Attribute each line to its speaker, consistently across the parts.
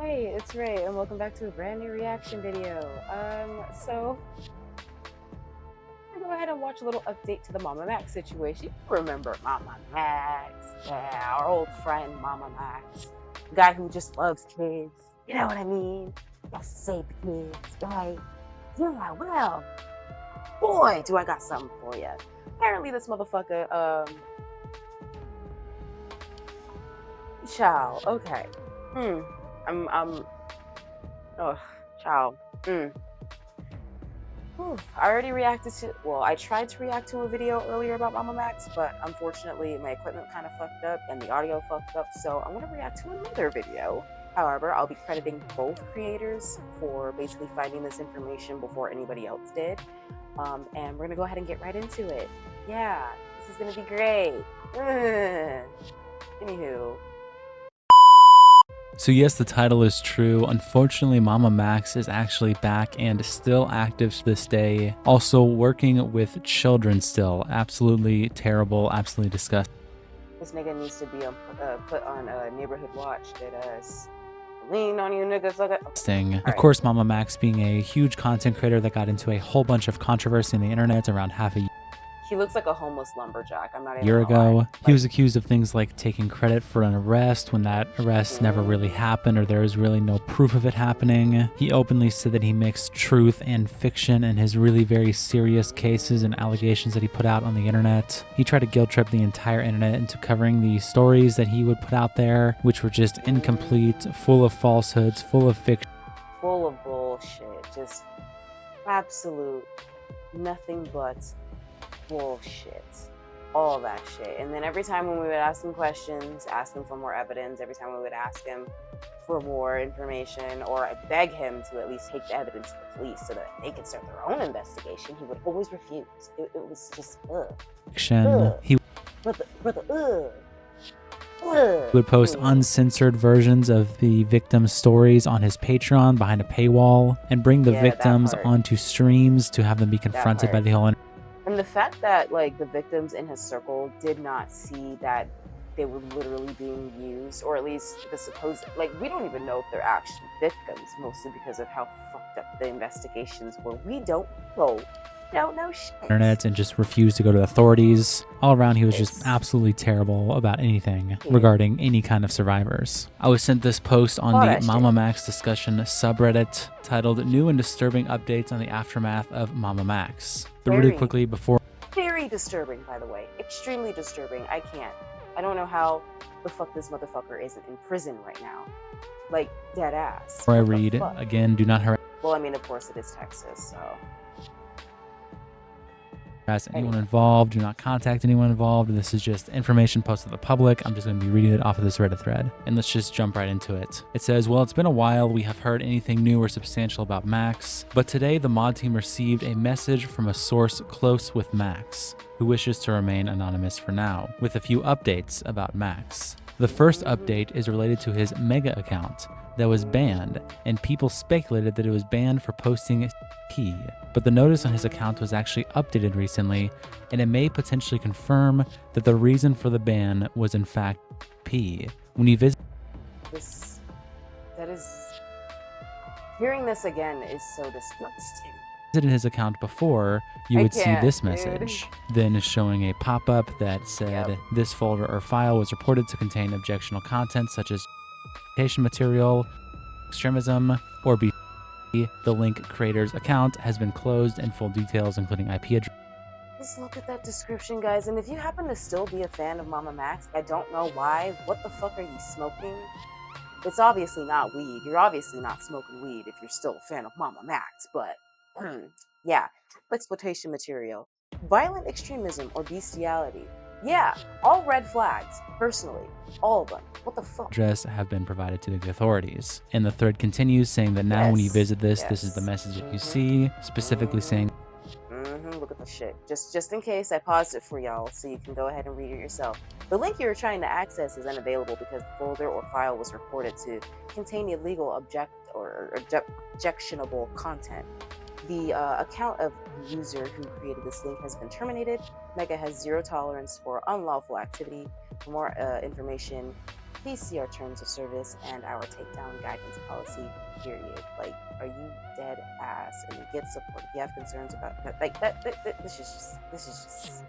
Speaker 1: Hey, it's Ray, and welcome back to a brand new reaction video. So I'm gonna go ahead and watch a little update to the MamaMax situation. You remember MamaMax? Yeah, our old friend MamaMax, the guy who just loves kids. You know what I mean? Gotta save the kids, right? Yeah, well, boy, do I got something for you. Apparently, this motherfucker, child. Okay. I'm. Oh, child. I already reacted to, well, I tried to react to a video earlier about MamaMax, but unfortunately my equipment kind of fucked up and the audio fucked up, so I'm going to react to another video. However, I'll be crediting both creators for basically finding this information before anybody else did. And we're going to go ahead and get right into it. Yeah, this is going to be great. Anywho.
Speaker 2: So yes, the title is true. Unfortunately, MamaMax is actually back and still active to this day. Also working with children still. Absolutely terrible, absolutely disgusting.
Speaker 1: This nigga needs to be put on neighborhood watch. That lean on you niggas like a...
Speaker 2: Of course, MamaMax being a huge content creator that got into a whole bunch of controversy in the internet around half a
Speaker 1: He looks like a homeless lumberjack. I'm not even
Speaker 2: year
Speaker 1: gonna
Speaker 2: ago.
Speaker 1: lie.
Speaker 2: He was accused of things like taking credit for an arrest when that arrest never really happened, or there was really no proof of it happening. He openly said that he mixed truth and fiction in his really very serious cases and allegations that he put out on the internet. He tried to guilt trip the entire internet into covering the stories that he would put out there, which were just incomplete, full of falsehoods, full of fiction.
Speaker 1: Full of bullshit. Just absolute nothing but bullshit. All that shit. And then every time when we would ask him questions, ask him for more evidence, every time we would ask him for more information or beg him to at least take the evidence to the police so that they could start their own investigation, he would always refuse. It was just
Speaker 2: He would post uncensored versions of the victims' stories on his Patreon behind a paywall and bring the victims onto streams to have them be confronted by the whole internet.
Speaker 1: And the fact that like the victims in his circle did not see that they were literally being used, or at least the supposed, like, we don't even know if they're actually victims, mostly because of how fucked up the investigations were. We don't know. Don't know shit.
Speaker 2: Internet and just refused to go to the authorities. All around, he was just absolutely terrible about anything regarding any kind of survivors. I was sent this post on the MamaMax discussion subreddit titled "New and Disturbing Updates on the Aftermath of MamaMax." But really quickly before...
Speaker 1: Very disturbing, by the way. Extremely disturbing. I can't. I don't know how the fuck this motherfucker isn't in prison right now. Like, dead ass.
Speaker 2: Before I read, again, do not harass...
Speaker 1: Well, I mean, of course it is Texas, so...
Speaker 2: anyone involved. Do not contact anyone involved. This is just information posted to the public. I'm just going to be reading it off of this Reddit thread. And let's just jump right into it. It says, well, it's been a while. We have heard anything new or substantial about Max. But today, the mod team received a message from a source close with Max, who wishes to remain anonymous for now, with a few updates about Max. The first update is related to his Mega account that was banned, and people speculated that it was banned for posting P. But the notice on his account was actually updated recently, and it may potentially confirm that the reason for the ban was in fact P. When you visit
Speaker 1: hearing this again is so disgusting.
Speaker 2: Visited his account before, you would see this message, then showing a pop-up that said this folder or file was reported to contain objectionable content such as material, extremism, or B. The link creator's account has been closed and full details, including IP address.
Speaker 1: Just look at that description, guys. And if you happen to still be a fan of MamaMax, I don't know why. What the fuck are you smoking? It's obviously not weed. You're obviously not smoking weed if you're still a fan of MamaMax. But yeah, exploitation material, violent extremism, or bestiality. Yeah, all red flags, personally. All of them. What the fuck?
Speaker 2: Address have been provided to the authorities. And the thread continues saying that now when you visit this, this is the message that you see, specifically saying...
Speaker 1: Look at the shit. Just in case, I paused it for y'all so you can go ahead and read it yourself. The link you're trying to access is unavailable because the folder or file was reported to contain illegal objectionable content. The account of the user who created this link has been terminated. Mega has zero tolerance for unlawful activity. For more information, Please see our terms of service and our takedown guidance policy, period. Like, are you dead ass? And you get support. If you have concerns about that, like this is just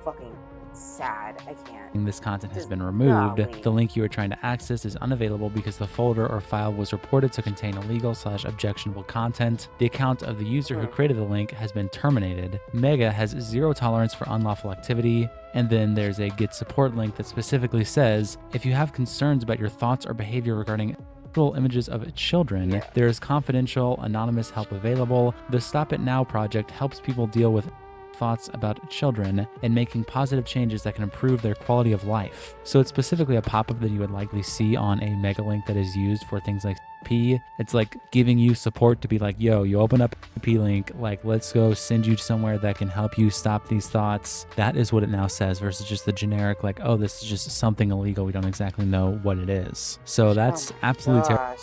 Speaker 1: fucking sad. I can't.
Speaker 2: This content has
Speaker 1: Just
Speaker 2: been removed.
Speaker 1: golly.
Speaker 2: The link you are trying to access is unavailable because the folder or file was reported to contain illegal/objectionable content. The account of the user who created the link has been terminated. Mega has zero tolerance for unlawful activity. And then there's a get support link that specifically says, if you have concerns about your thoughts or behavior regarding images of children, there is confidential, anonymous help available. The Stop It Now project helps people deal with thoughts about children and making positive changes that can improve their quality of life. So it's specifically a pop-up that you would likely see on a mega link that is used for things like P. It's like giving you support to be like, yo, you open up a P link, like let's go send you somewhere that can help you stop these thoughts. That is what it now says versus just the generic like, oh, this is just something illegal. We don't exactly know what it is. So that's absolutely terrible.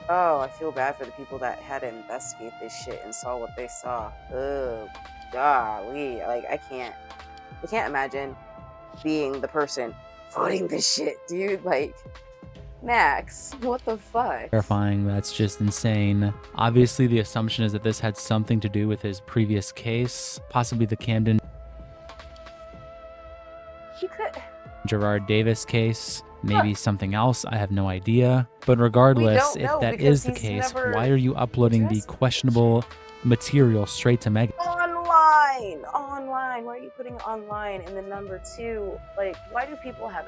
Speaker 1: Oh, I feel bad for the people that had to investigate this shit and saw what they saw. Ugh. Golly, like I can't imagine being the person footing this shit, dude. Like, Max, what the fuck?
Speaker 2: Terrifying. That's just insane. Obviously, the assumption is that this had something to do with his previous case, possibly the Camden Gerard Davis case. Maybe something else, I have no idea. But regardless, if that is the case, why are you uploading the questionable material straight to Mega?
Speaker 1: Online. Why are you putting it online? And then number two, like, why do people have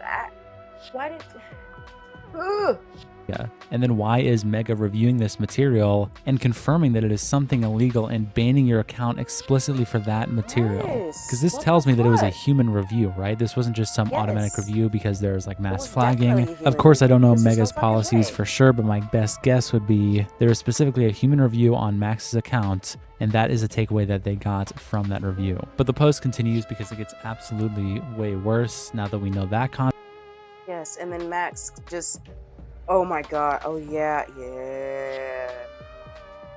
Speaker 2: Yeah. And then why is Mega reviewing this material and confirming that it is something illegal and banning your account explicitly for that material? Because this tells me that it was a human review, right? This wasn't just some automatic review because there's like mass flagging. Of course, I don't know Mega's policies for sure, but my best guess would be there is specifically a human review on Max's account, and that is a takeaway that they got from that review. But the post continues because it gets absolutely way worse now that we know that content.
Speaker 1: Yes, and then Max just... Oh my god. Oh yeah.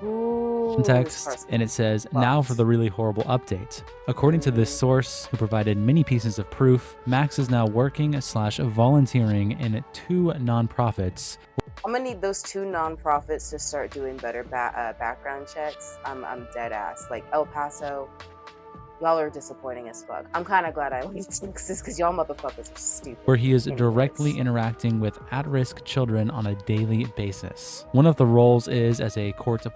Speaker 1: Ooh,
Speaker 2: Context, and it says, now for the really horrible update. According to this source, who provided many pieces of proof, Max is now working/volunteering in 2 nonprofits.
Speaker 1: I'm gonna need those 2 nonprofits to start doing better background checks. I'm dead ass. Like El Paso, y'all are disappointing as fuck. I'm kind of glad I left Texas because y'all motherfuckers are stupid.
Speaker 2: Where he is directly interacting with at-risk children on a daily basis. One of the roles is as a court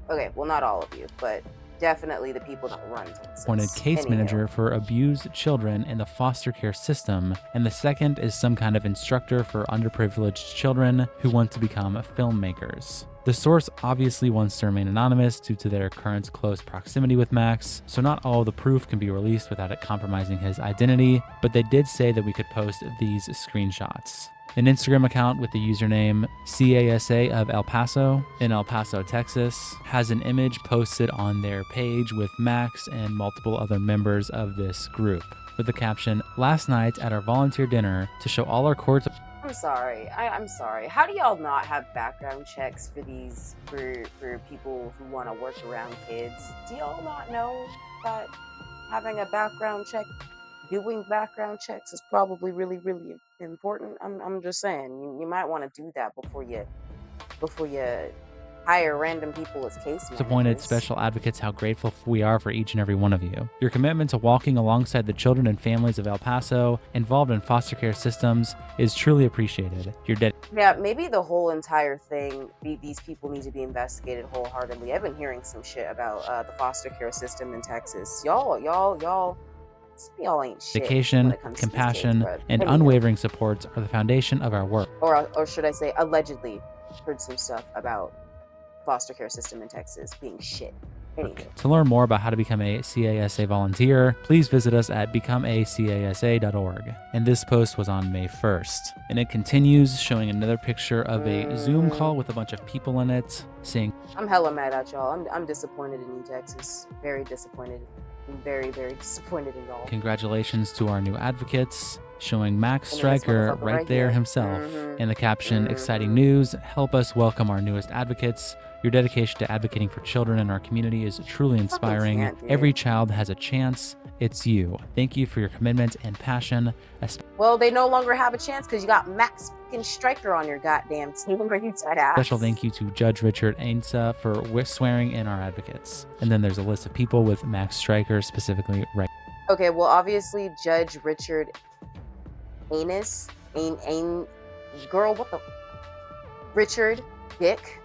Speaker 1: Okay, well, not all of you, but definitely the people that run Texas.
Speaker 2: Appointed case manager for abused children in the foster care system, and the second is some kind of instructor for underprivileged children who want to become filmmakers. The source obviously wants to remain anonymous due to their current close proximity with Max, so not all of the proof can be released without it compromising his identity, but they did say that we could post these screenshots. An Instagram account with the username CASA of El Paso in El Paso, Texas, has an image posted on their page with Max and multiple other members of this group, with the caption, "Last night at our volunteer dinner to show all our courts."
Speaker 1: I'm sorry. I'm sorry. How do y'all not have background checks for these for people who want to work around kids? Do y'all not know that having a background check, doing background checks is probably really, really important? I'm just saying, you might want to do that before you hire random people as case managers.
Speaker 2: Appointed special advocates, how grateful we are for each and every one of you. Your commitment to walking alongside the children and families of El Paso involved in foster care systems is truly appreciated.
Speaker 1: Yeah, maybe the whole entire thing, these people need to be investigated wholeheartedly. I've been hearing some shit about the foster care system in Texas. Y'all ain't shit.
Speaker 2: Dedication, compassion, and unwavering support are the foundation of our work.
Speaker 1: Or should I say, allegedly heard some stuff about foster care system in Texas being shit. Anyway.
Speaker 2: To learn more about how to become a CASA volunteer, please visit us at becomeacasa.org. And this post was on May 1st. And it continues showing another picture of a Zoom call with a bunch of people in it, saying,
Speaker 1: I'm hella mad at y'all. I'm disappointed in you, Texas. Very disappointed. I'm very, very disappointed in y'all.
Speaker 2: Congratulations to our new advocates. showing Max
Speaker 1: And then this
Speaker 2: Stryker
Speaker 1: motherfucker
Speaker 2: right there
Speaker 1: here.
Speaker 2: himself. And the caption, exciting news, help us welcome our newest advocates. Your dedication to advocating for children in our community is truly inspiring.
Speaker 1: can't, dude.
Speaker 2: Every child has a chance. It's you. Thank you for your commitment and passion.
Speaker 1: Well, they no longer have a chance because you got Max fucking Stryker on your goddamn team. You dead ass.
Speaker 2: Special thank you to Judge Richard Ainsa for swearing in our advocates. And then there's a list of people with Max Stryker specifically right.
Speaker 1: Okay, well, obviously, Judge Richard girl, what the? Richard Dick.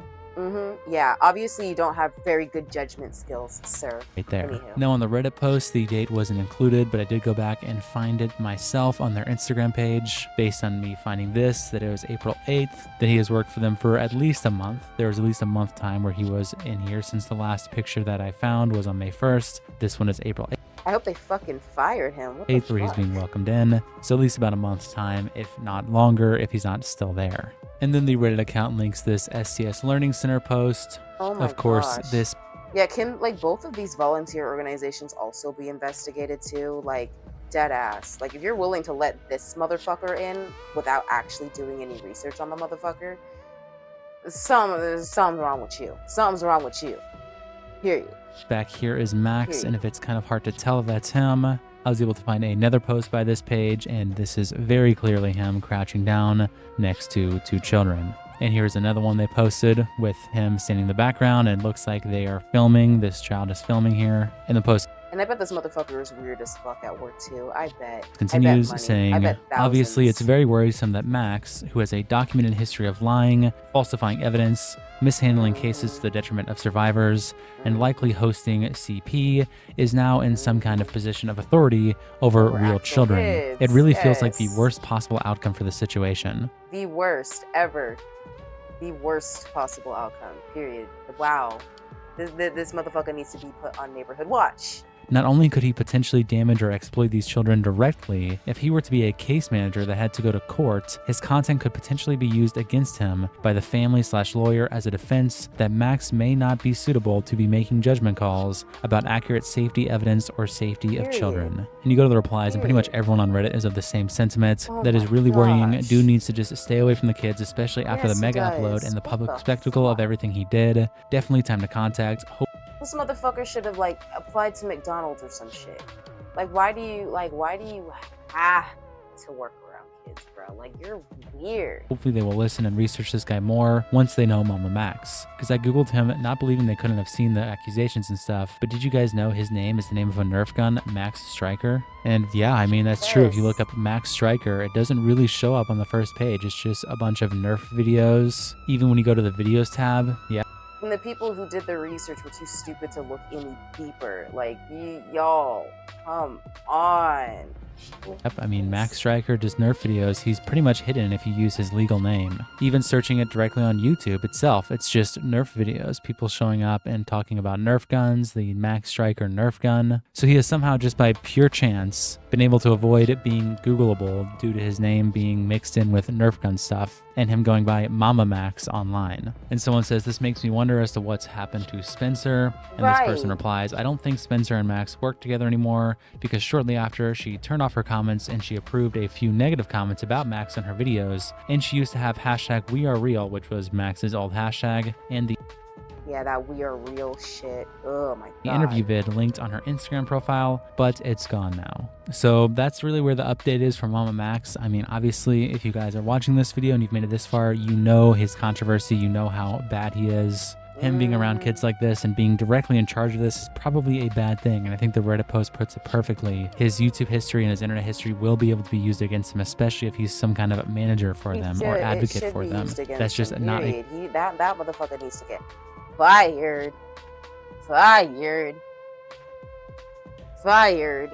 Speaker 1: Yeah, obviously you don't have very good judgment skills, sir.
Speaker 2: Right there.
Speaker 1: Anywho.
Speaker 2: Now on the Reddit post, the date wasn't included, but I did go back and find it myself on their Instagram page based on me finding this, that it was April 8th, that he has worked for them for at least a month. There was at least a month time where he was in here since the last picture that I found was on May 1st. This one is April 8th.
Speaker 1: I hope they fucking fired him. What the
Speaker 2: 8th, where he's
Speaker 1: fuck?
Speaker 2: being welcomed in. So at least about a month's time, if not longer, if he's not still there. And then the Reddit account links this SCS Learning Center post.
Speaker 1: Oh my
Speaker 2: Of course,
Speaker 1: gosh.
Speaker 2: this
Speaker 1: Yeah, can like both of these volunteer organizations also be investigated too? Like dead ass. Like if you're willing to let this motherfucker in without actually doing any research on the motherfucker, something's wrong with you. Something's wrong with you. Period.
Speaker 2: back here is Max, and if it's kind of hard to tell if that's him, I was able to find another post by this page, and this is very clearly him crouching down next to two children. And here's another one they posted with him standing in the background, and it looks like they are filming. This child is filming here. And the post
Speaker 1: And I bet this motherfucker is weird as fuck at work too. I bet.
Speaker 2: continues
Speaker 1: I bet money.
Speaker 2: saying,
Speaker 1: I bet
Speaker 2: obviously it's
Speaker 1: thousands.
Speaker 2: very worrisome that Max, who has a documented history of lying, falsifying evidence, mishandling cases to the detriment of survivors, and likely hosting CP, is now in some kind of position of authority over
Speaker 1: Over
Speaker 2: real
Speaker 1: actual
Speaker 2: children.
Speaker 1: kids,
Speaker 2: It really feels like the
Speaker 1: yes.
Speaker 2: worst possible outcome for the situation.
Speaker 1: The worst ever. The worst possible outcome. Period. Wow. This motherfucker needs to be put on neighborhood watch.
Speaker 2: Not only could he potentially damage or exploit these children directly, if he were to be a case manager that had to go to court, his content could potentially be used against him by the family/lawyer as a defense that Max may not be suitable to be making judgment calls about accurate safety evidence or safety of
Speaker 1: Period.
Speaker 2: children. And you go to the replies, and pretty much
Speaker 1: Period.
Speaker 2: everyone on Reddit is of the same sentiment.
Speaker 1: Oh
Speaker 2: That is
Speaker 1: my
Speaker 2: really worrying.
Speaker 1: gosh.
Speaker 2: Dude needs to just stay away from the kids, especially after
Speaker 1: Yes,
Speaker 2: the
Speaker 1: he
Speaker 2: mega upload
Speaker 1: does.
Speaker 2: and the
Speaker 1: What
Speaker 2: public
Speaker 1: the
Speaker 2: spectacle of
Speaker 1: fuck?
Speaker 2: everything he did. Definitely time to contact.
Speaker 1: This motherfucker should have like applied to McDonald's or some shit. Like why do you have to work around kids, bro? Like you're weird.
Speaker 2: Hopefully they will listen and research this guy more once they know MamaMax. Because I googled him, not believing they couldn't have seen the accusations and stuff. But did you guys know his name is the name of a Nerf gun, Max Stryker? And yeah, I mean, that's true. If you look up Max Stryker, it doesn't really show up on the first page. It's just a bunch of Nerf videos. Even when you go to the videos tab, yeah.
Speaker 1: And the people who did the research were too stupid to look any deeper. Like y'all, come on.
Speaker 2: Yep, I mean, Max Stryker does Nerf videos. He's pretty much hidden if you use his legal name. Even searching it directly on YouTube itself, it's just Nerf videos. People showing up and talking about Nerf guns, the Max Stryker Nerf gun. So he has somehow, just by pure chance, been able to avoid it being Googleable due to his name being mixed in with Nerf gun stuff and him going by MamaMax online. And someone says, this makes me wonder as to what's happened to Spencer. And this person
Speaker 1: Right.
Speaker 2: replies, I don't think Spencer and Max work together anymore because shortly after she turned off her comments and she approved a few negative comments about Max on her videos. And she used to have hashtag #WeAreReal, which was Max's old hashtag, and the
Speaker 1: Yeah, that we are real shit. Oh my god.
Speaker 2: interview vid linked on her Instagram profile, but it's gone now. So that's really where the update is for MamaMax. I mean, obviously, if you guys are watching this video and you've made it this far, you know his controversy, you know how bad he is. Him being around kids like this and being directly in charge of this is probably a bad thing, and I think the Reddit post puts it perfectly. His YouTube history and his internet history will be able to be used against him, especially if he's some kind of manager for them or advocate for them. That's just not a
Speaker 1: that motherfucker needs to get fired. Fired.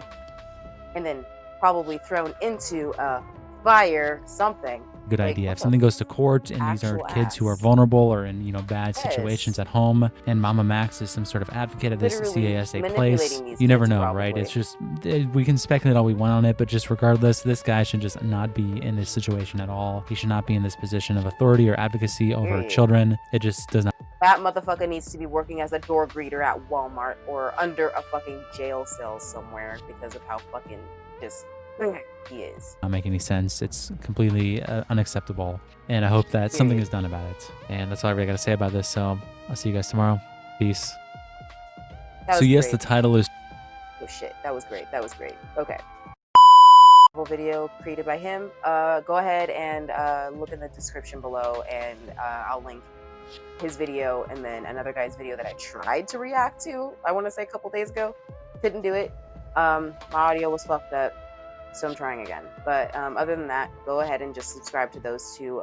Speaker 1: And then probably thrown into a fire something.
Speaker 2: good
Speaker 1: Like,
Speaker 2: idea.
Speaker 1: what
Speaker 2: If
Speaker 1: the
Speaker 2: something goes to court and these are
Speaker 1: actual
Speaker 2: kids who are
Speaker 1: ass?
Speaker 2: vulnerable or in, bad
Speaker 1: Yes.
Speaker 2: situations at home, and MamaMax is some sort of advocate at this
Speaker 1: Literally
Speaker 2: CASA place,
Speaker 1: manipulating these
Speaker 2: you never
Speaker 1: kids,
Speaker 2: know, right?
Speaker 1: probably.
Speaker 2: It's just, we can speculate all we want on it, but just regardless, this guy should just not be in this situation at all. He should not be in this position of authority or advocacy over
Speaker 1: Period.
Speaker 2: children. It just does not.
Speaker 1: That motherfucker needs to be working as a door greeter at Walmart or under a fucking jail cell somewhere because of how fucking just he is.
Speaker 2: Not make any sense. It's completely unacceptable. And I hope that something is done about it. And that's all I really got to say about this. So I'll see you guys tomorrow. Peace. So yes, the title is...
Speaker 1: Oh shit, that was great. That was great. Okay. Video created by him. Go ahead and look in the description below, and I'll link his video and then another guy's video that I tried to react to, I want to say a couple days ago. Couldn't do it. My audio was fucked up, so I'm trying again. But other than that, go ahead and just subscribe to those two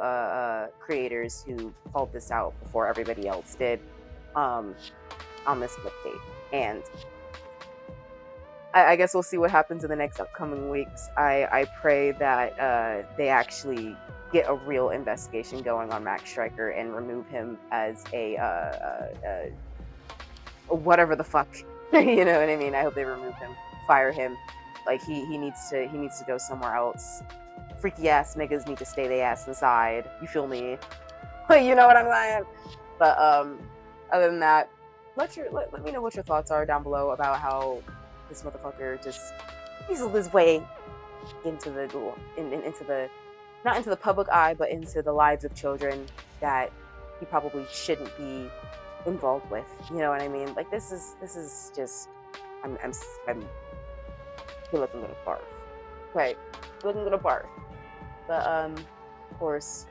Speaker 1: creators who called this out before everybody else did on this clickbait. And I guess we'll see what happens in the next upcoming weeks. I pray that they actually get a real investigation going on Max Striker and remove him as a whatever the fuck. You know what I mean? I hope they remove him, fire him. Like he needs to go somewhere else. Freaky ass niggas need to stay their ass inside. You feel me? You know what I'm saying? But other than that, let me know what your thoughts are down below about how this motherfucker just weaseled his way into the not into the public eye, but into the lives of children that he probably shouldn't be involved with. You know what I mean? Like this is just I feel like I'm gonna barf. Right, I feel like I'm gonna barf. But of course,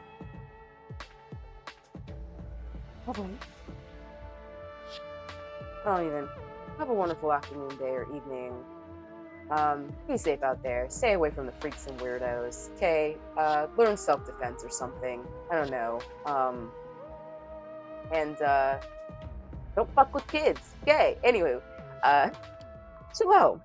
Speaker 1: I don't even have a wonderful afternoon, day, or evening. Be safe out there. Stay away from the freaks and weirdos. Okay? Learn self-defense or something. I don't know. And don't fuck with kids. Okay? Anyway, shalom.